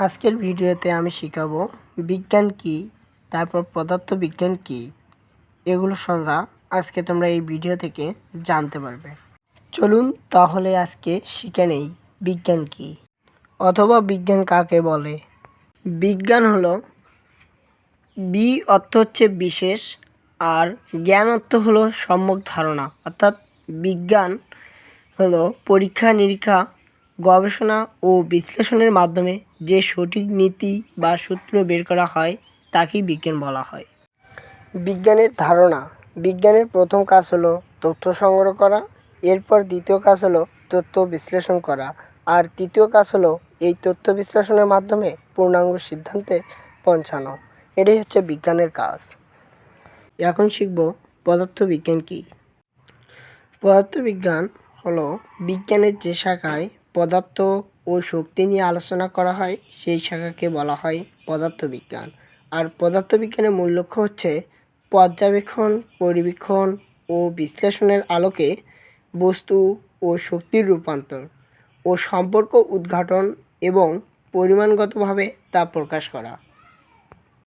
আজকের ভিডিওতে আমি শেখাবো বিজ্ঞান কি, তারপর পদার্থবিজ্ঞান কি, এগুলোর সংজ্ঞা আজকে তোমরা এই ভিডিও থেকে জানতে পারবে। চলুন তাহলে আজকে শিখে নেই বিজ্ঞান কি অথবা বিজ্ঞান কাকে বলে। বিজ্ঞান হলো বি অর্থ হচ্ছে বিশেষ, আর জ্ঞান অর্থ হলো সম্যক ধারণা। অর্থাৎ বিজ্ঞান হলো পরীক্ষা নিরীক্ষা, গবেষণা ও বিশ্লেষণের মাধ্যমে যে সঠিক নীতি বা সূত্র বের করা হয় তাকেই বিজ্ঞান বলা হয়। বিজ্ঞানের ধারণা: বিজ্ঞানের প্রথম কাজ হলো তথ্য সংগ্রহ করা, এরপর দ্বিতীয় কাজ হলো তথ্য বিশ্লেষণ করা, আর তৃতীয় কাজ হলো এই তথ্য বিশ্লেষণের মাধ্যমে পূর্ণাঙ্গ সিদ্ধান্তে পৌঁছানো। এটাই হচ্ছে বিজ্ঞানের কাজ। এখন শিখব পদার্থবিজ্ঞান কি। পদার্থবিজ্ঞান হলো বিজ্ঞানের যে শাখায় পদার্থ ও শক্তি নিয়ে আলোচনা করা হয় সেই শাখাকে বলা হয় পদার্থবিজ্ঞান। আর পদার্থবিজ্ঞানের মূল লক্ষ্য হচ্ছে পর্যবেক্ষণ, পরিবীক্ষণ ও বিশ্লেষণের আলোকে বস্তু ও শক্তির রূপান্তর ও সম্পর্ক উদ্ঘাটন এবং পরিমাণগতভাবে তা প্রকাশ করা।